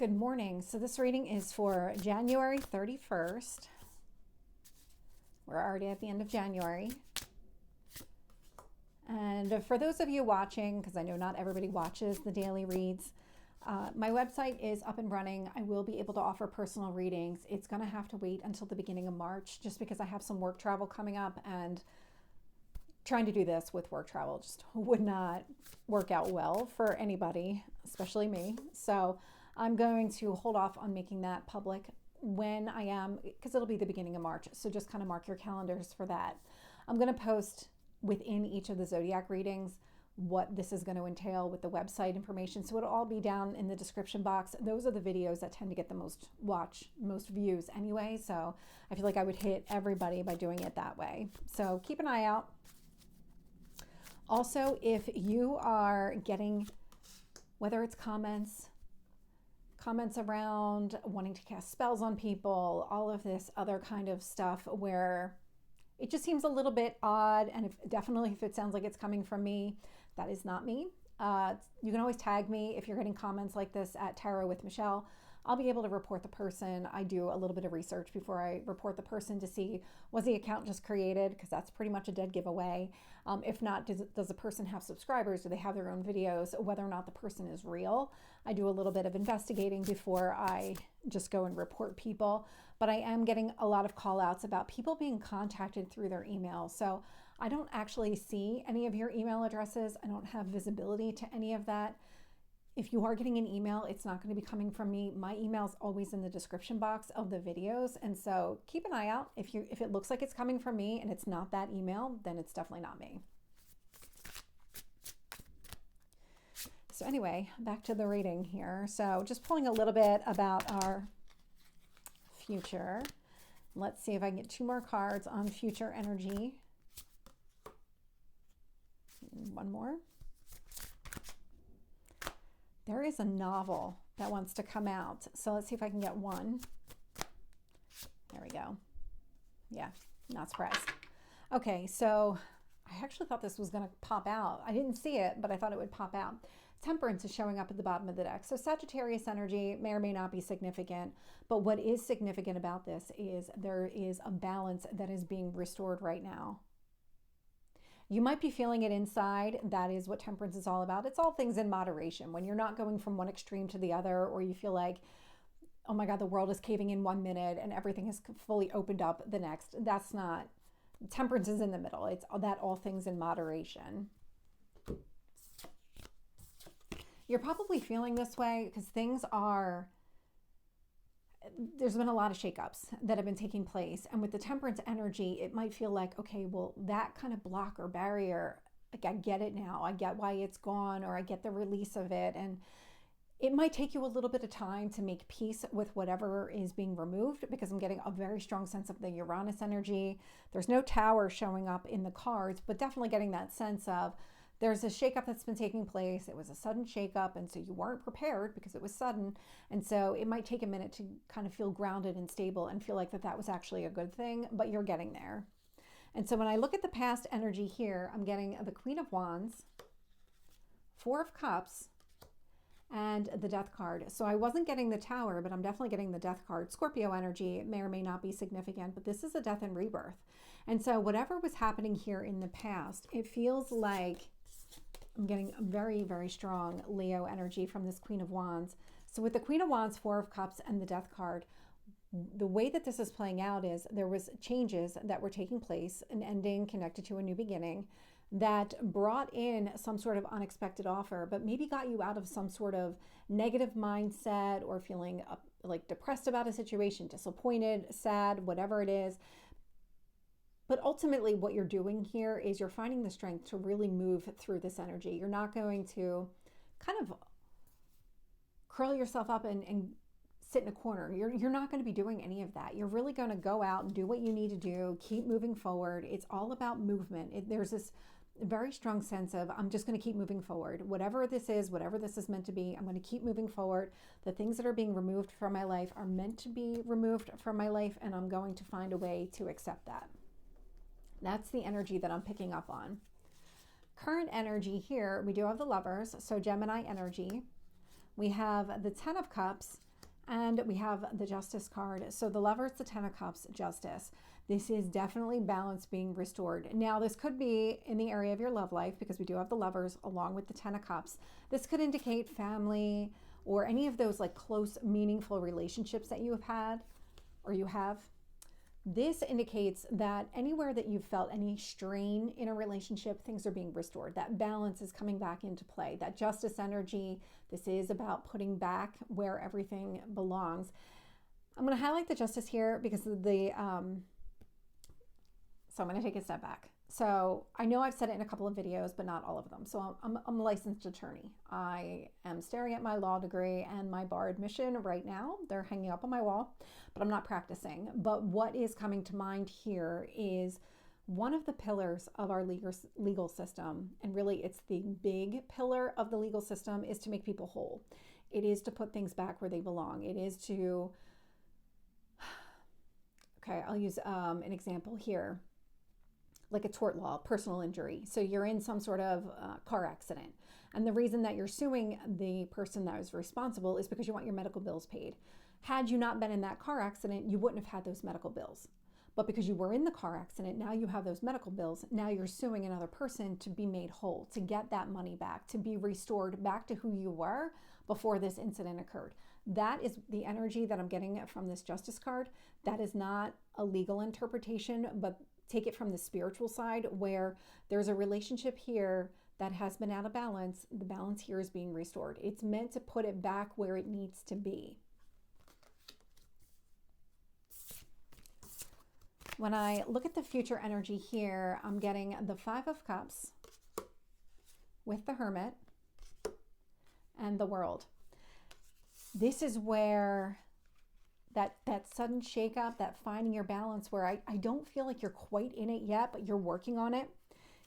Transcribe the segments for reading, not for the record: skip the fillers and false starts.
Good morning. So this reading is for January 31st. We're already at the end of January. And for those of you watching, because I know not everybody watches the daily reads, my website is up and running. I will be able to offer personal readings. It's going to have to wait until the beginning of March just because I have some work travel coming up, and trying to do this with work travel just would not work out well for anybody, especially me. So I'm going to hold off on making that public when I am, because it'll be the beginning of March. So just kind of mark your calendars for that. I'm going to post within each of the Zodiac readings what this is going to entail with the website information. So it'll all be down in the description box. Those are the videos that tend to get the most views anyway. So I feel like I would hit everybody by doing it that way. So keep an eye out. Also, if you are getting, whether it's comments around wanting to cast spells on people, all of this other kind of stuff where it just seems a little bit odd, and definitely if it sounds like it's coming from me, that is not me. You can always tag me if you're getting comments like this at Tarot with Michelle. I'll be able to report the person. I do a little bit of research before I report the person to see, was the account just created? Because that's pretty much a dead giveaway. If not, does the person have subscribers? Do they have their own videos? Whether or not the person is real. I do a little bit of investigating before I just go and report people. But I am getting a lot of call outs about people being contacted through their email. So I don't actually see any of your email addresses. I don't have visibility to any of that. If you are getting an email, it's not going to be coming from me. My email is always in the description box of the videos. And so keep an eye out. If it looks like it's coming from me and it's not that email, then it's definitely not me. So anyway, back to the reading here. So just pulling a little bit about our future. Let's see if I can get two more cards on future energy. One more. There is a novel that wants to come out. So let's see if I can get one. There we go. Yeah, not surprised. Okay, so I actually thought this was going to pop out. I didn't see it, but I thought it would pop out. Temperance is showing up at the bottom of the deck. So Sagittarius energy may or may not be significant, but what is significant about this is there is a balance that is being restored right now. You might be feeling it inside. That is what temperance is all about. It's all things in moderation. When you're not going from one extreme to the other, or you feel like, oh my God, the world is caving in 1 minute and everything is fully opened up the next. That's not, temperance is in the middle. It's that all things in moderation. You're probably feeling this way because there's been a lot of shakeups that have been taking place. And with the temperance energy, it might feel like, okay, well, that kind of block or barrier, like I get it now. I get why it's gone, or I get the release of it. And it might take you a little bit of time to make peace with whatever is being removed, because I'm getting a very strong sense of the Uranus energy. There's no tower showing up in the cards, but definitely getting that sense of there's a shakeup that's been taking place. It was a sudden shakeup, and so you weren't prepared because it was sudden. And so it might take a minute to kind of feel grounded and stable and feel like that was actually a good thing, but you're getting there. And so when I look at the past energy here, I'm getting the Queen of Wands, Four of Cups, and the Death card. So I wasn't getting the Tower, but I'm definitely getting the Death card. Scorpio energy may or may not be significant, but this is a death and rebirth. And so whatever was happening here in the past, it feels like I'm getting a very, very strong Leo energy from this Queen of Wands. So with the Queen of Wands, Four of Cups, and the Death card, the way that this is playing out is there was changes that were taking place, an ending connected to a new beginning that brought in some sort of unexpected offer, but maybe got you out of some sort of negative mindset or feeling like depressed about a situation, disappointed, sad, whatever it is. But ultimately what you're doing here is you're finding the strength to really move through this energy. You're not going to kind of curl yourself up and sit in a corner. You're not going to be doing any of that. You're really going to go out and do what you need to do, keep moving forward. It's all about movement. There's this very strong sense of, I'm just going to keep moving forward. Whatever this is meant to be, I'm going to keep moving forward. The things that are being removed from my life are meant to be removed from my life, and I'm going to find a way to accept that. That's the energy that I'm picking up on. Current energy here, we do have the Lovers, so Gemini energy. We have the Ten of Cups, And we have the Justice card. So the Lovers, the Ten of Cups, Justice. This is definitely balance being restored. Now, this could be in the area of your love life because we do have the Lovers along with the Ten of Cups. This could indicate family or any of those like close, meaningful relationships that you have had or you have. This indicates that anywhere that you've felt any strain in a relationship, things are being restored. That balance is coming back into play. That Justice energy, this is about putting back where everything belongs. I'm going to highlight the Justice here because of the, so I'm going to take a step back. So I know I've said it in a couple of videos, but not all of them. So I'm a licensed attorney. I am staring at my law degree and my bar admission right now. They're hanging up on my wall, but I'm not practicing. But what is coming to mind here is one of the pillars of our legal system, and really it's the big pillar of the legal system, is to make people whole. It is to put things back where they belong. It is to, okay, I'll use an example here. Like a tort law, personal injury. So you're in some sort of car accident. And the reason that you're suing the person that was responsible is because you want your medical bills paid. Had you not been in that car accident, you wouldn't have had those medical bills. But because you were in the car accident, now you have those medical bills. Now you're suing another person to be made whole, to get that money back, to be restored back to who you were before this incident occurred. That is the energy that I'm getting from this Justice card. That is not a legal interpretation, but take it from the spiritual side where there's a relationship here that has been out of balance. The balance here is being restored. It's meant to put it back where it needs to be. When I look at the future energy here, I'm getting the Five of Cups with the Hermit and the World. This is where that sudden shakeup, that finding your balance, where I don't feel like you're quite in it yet, but you're working on it.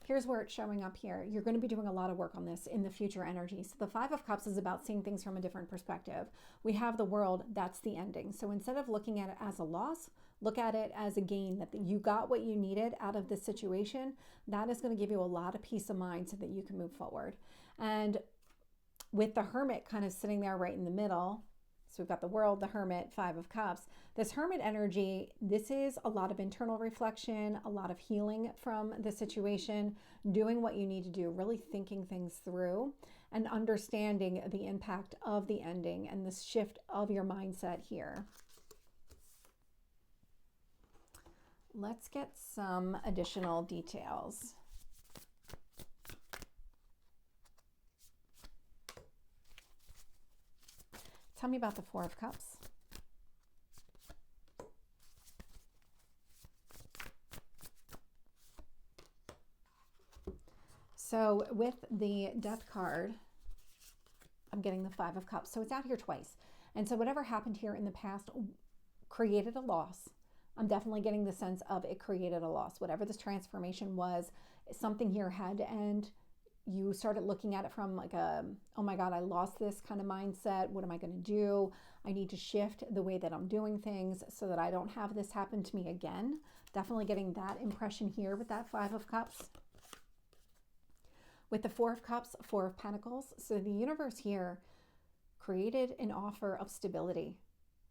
Here's where it's showing up here. You're going to be doing a lot of work on this in the future energy. So the Five of Cups is about seeing things from a different perspective. We have the World, that's the ending. So instead of looking at it as a loss, look at it as a gain, that you got what you needed out of this situation. That is going to give you a lot of peace of mind so that you can move forward. And with the Hermit kind of sitting there right in the middle, so we've got the World, the Hermit, Five of Cups. This Hermit energy, this is a lot of internal reflection, a lot of healing from the situation, doing what you need to do, really thinking things through and understanding the impact of the ending and the shift of your mindset here. Let's get some additional details. Tell me about the Four of Cups. So with the Death card, I'm getting the Five of Cups. So it's out here twice. And so whatever happened here in the past created a loss. I'm definitely getting the sense of it created a loss. Whatever this transformation was, something here had to end. You started looking at it from like a, oh my God, I lost this kind of mindset. What am I going to do? I need to shift the way that I'm doing things so that I don't have this happen to me again. Definitely getting that impression here with that Five of Cups. With the Four of Cups, Four of Pentacles. So the universe here created an offer of stability.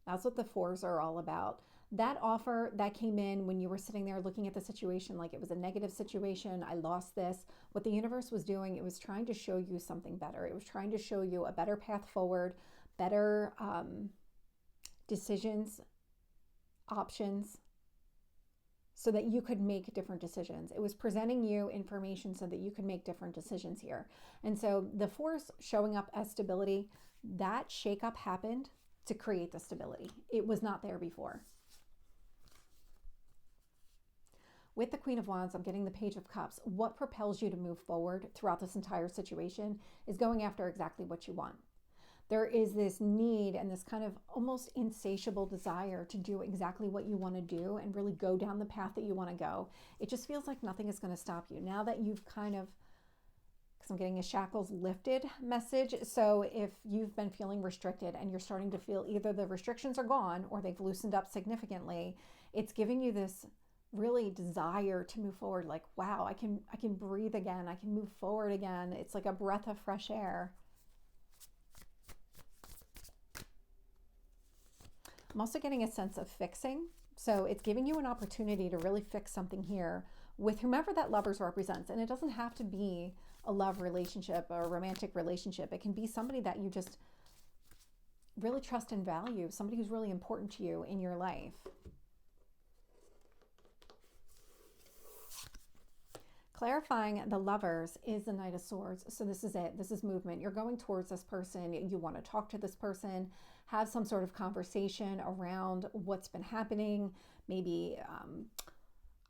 That's what the fours are all about. That offer that came in when you were sitting there looking at the situation like it was a negative situation, I lost this. What the universe was doing, it was trying to show you something better. It was trying to show you a better path forward, better decisions, options, so that you could make different decisions. It was presenting you information so that you could make different decisions here. And so the fours showing up as stability, that shakeup happened to create the stability. It was not there before. With the Queen of Wands, I'm getting the Page of Cups. What propels you to move forward throughout this entire situation is going after exactly what you want. There is this need and this kind of almost insatiable desire to do exactly what you want to do and really go down the path that you want to go. It just feels like nothing is going to stop you. Now that you've kind of, because I'm getting a shackles lifted message. So if you've been feeling restricted and you're starting to feel either the restrictions are gone or they've loosened up significantly, it's giving you this really desire to move forward. Like, wow, I can breathe again. I can move forward again. It's like a breath of fresh air. I'm also getting a sense of fixing. So it's giving you an opportunity to really fix something here with whomever that lovers represents. And it doesn't have to be a love relationship or a romantic relationship. It can be somebody that you just really trust and value, somebody who's really important to you in your life. Clarifying the lovers is the Knight of Swords. So this is it. This is movement. You're going towards this person. You want to talk to this person, have some sort of conversation around what's been happening. Maybe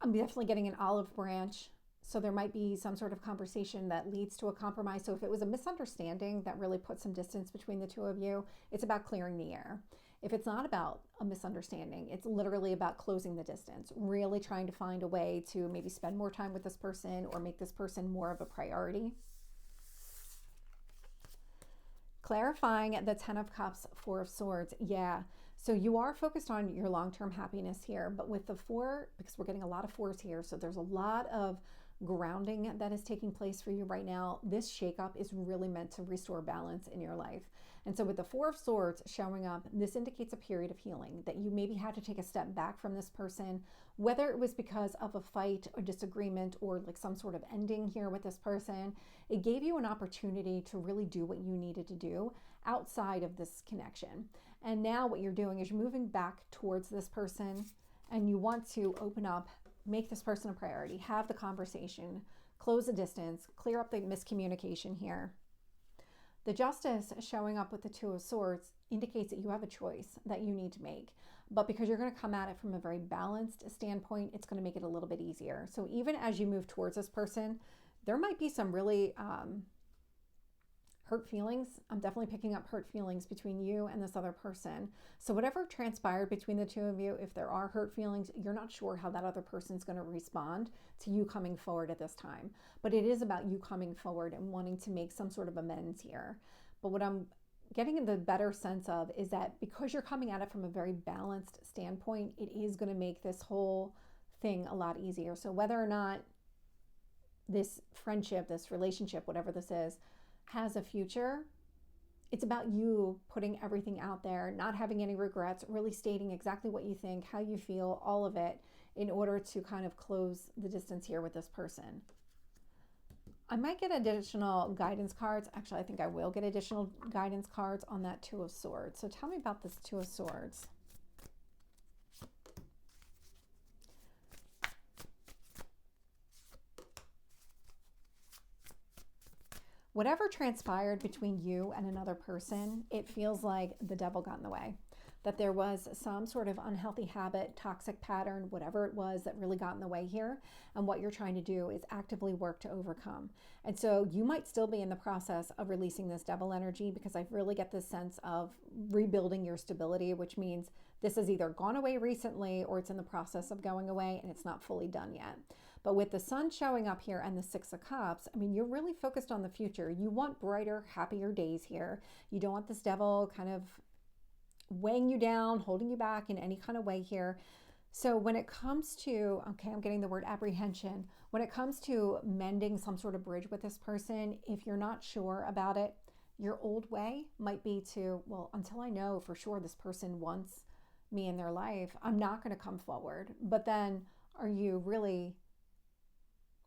I'm definitely getting an olive branch. So there might be some sort of conversation that leads to a compromise. So if it was a misunderstanding that really put some distance between the two of you, it's about clearing the air. If it's not about a misunderstanding, it's literally about closing the distance, really trying to find a way to maybe spend more time with this person or make this person more of a priority. Clarifying the Ten of Cups, Four of Swords. Yeah, so you are focused on your long-term happiness here, but with the four, because we're getting a lot of fours here, so there's a lot of grounding that is taking place for you right now. This shakeup is really meant to restore balance in your life. And so with the Four of Swords showing up, this indicates a period of healing, that you maybe had to take a step back from this person, whether it was because of a fight or disagreement or like some sort of ending here with this person. It gave you an opportunity to really do what you needed to do outside of this connection. And now what you're doing is you're moving back towards this person and you want to open up, make this person a priority, have the conversation, close the distance, clear up the miscommunication here. The Justice showing up with the Two of Swords indicates that you have a choice that you need to make. But because you're going to come at it from a very balanced standpoint, it's going to make it a little bit easier. So even as you move towards this person, there might be some really hurt feelings. I'm definitely picking up hurt feelings between you and this other person. So whatever transpired between the two of you, if there are hurt feelings, you're not sure how that other person's going to respond to you coming forward at this time. But it is about you coming forward and wanting to make some sort of amends here. But what I'm getting the better sense of is that because you're coming at it from a very balanced standpoint, it is going to make this whole thing a lot easier. So whether or not this friendship, this relationship, whatever this is, has a future, it's about you putting everything out there, not having any regrets, really stating exactly what you think, how you feel, all of it, in order to kind of close the distance here with this person. I might get additional guidance cards. Actually, I think I will get additional guidance cards on that Two of Swords. So tell me about this Two of Swords. Whatever transpired between you and another person, it feels like the devil got in the way. That there was some sort of unhealthy habit, toxic pattern, whatever it was that really got in the way here. And what you're trying to do is actively work to overcome. And so you might still be in the process of releasing this devil energy, because I really get this sense of rebuilding your stability, which means this has either gone away recently or it's in the process of going away and it's not fully done yet. But with the Sun showing up here and the Six of Cups, I mean, you're really focused on the future. You want brighter, happier days here. You don't want this devil kind of weighing you down, holding you back in any kind of way here. So when it comes to, okay, I'm getting the word apprehension. When it comes to mending some sort of bridge with this person, if you're not sure about it, your old way might be to, well, until I know for sure this person wants me in their life, I'm not going to come forward. But then are you really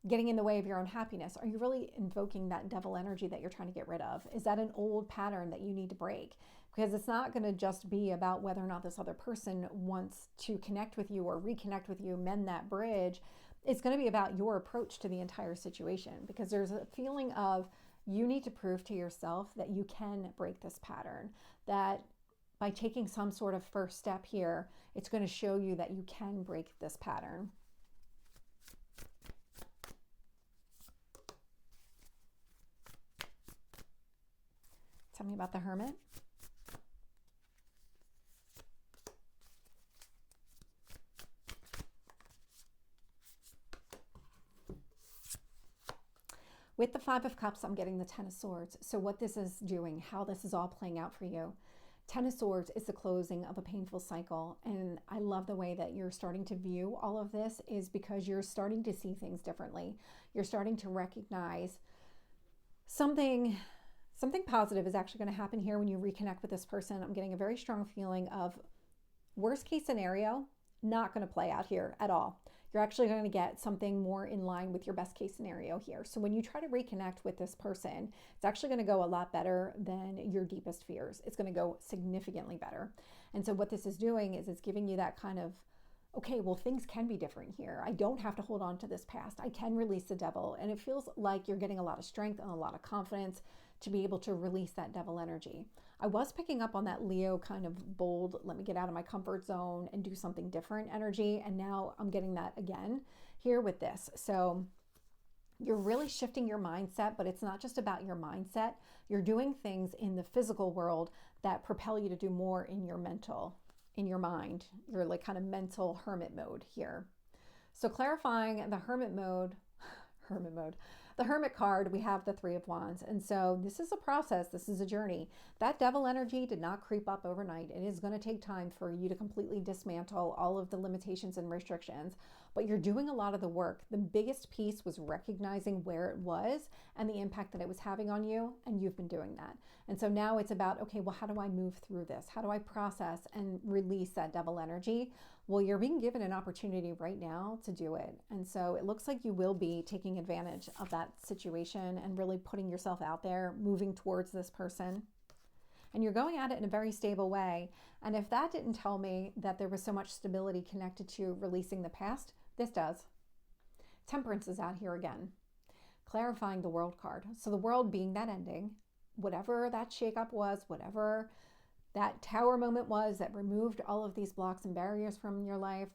getting in the way of your own happiness? Are you really invoking that devil energy that you're trying to get rid of? Is that an old pattern that you need to break? Because it's not going to just be about whether or not this other person wants to connect with you or reconnect with you, mend that bridge. It's going to be about your approach to the entire situation, because there's a feeling of you need to prove to yourself that you can break this pattern, that by taking some sort of first step here, it's going to show you that you can break this pattern. Tell me about the Hermit. With the Five of Cups, I'm getting the Ten of Swords. So what this is doing, how this is all playing out for you. Ten of Swords is the closing of a painful cycle. And I love the way that you're starting to view all of this, is because you're starting to see things differently. You're starting to recognize something positive is actually going to happen here when you reconnect with this person. I'm getting a very strong feeling of Worst case scenario, not going to play out here at all. You're actually going to get something more in line with your best case scenario here. So when you try to reconnect with this person, it's actually going to go a lot better than your deepest fears. It's going to go significantly better. And so what this is doing is it's giving you that kind of, okay, well, things can be different here. I don't have to hold on to this past. I can release the devil. And it feels like you're getting a lot of strength and a lot of confidence to be able to release that devil energy. I was picking up on that Leo kind of bold, let me get out of my comfort zone and do something different energy. And now I'm getting that again here with this. So you're really shifting your mindset, but it's not just about your mindset. You're doing things in the physical world that propel you to do more in your mental, in your mind. You're like kind of mental hermit mode here. So clarifying the hermit mode, the Hermit card, we have the Three of Wands. And so this is a process. This is a journey. That devil energy did not creep up overnight. It is going to take time for you to completely dismantle all of the limitations and restrictions, but you're doing a lot of the work. The biggest piece was recognizing where it was and the impact that it was having on you, and you've been doing that. And so now it's about, okay, well, how do I move through this? How do I process and release that devil energy? Well, you're being given an opportunity right now to do it. And so it looks like you will be taking advantage of that situation and really putting yourself out there, moving towards this person. And you're going at it in a very stable way. And if that didn't tell me that there was so much stability connected to releasing the past, this does. Temperance is out here again, clarifying the World card. So the World being that ending, whatever that shakeup was, whatever that tower moment was that removed all of these blocks and barriers from your life.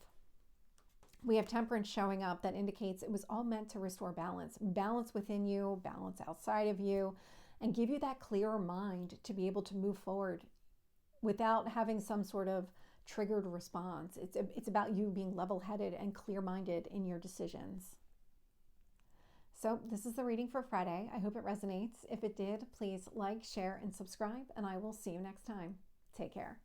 We have Temperance showing up that indicates it was all meant to restore balance, balance within you, balance outside of you, and give you that clearer mind to be able to move forward without having some sort of triggered response. It's about you being level-headed and clear-minded in your decisions. So this is the reading for Friday. I hope it resonates. If it did, please like, share, and subscribe, and I will see you next time. Take care.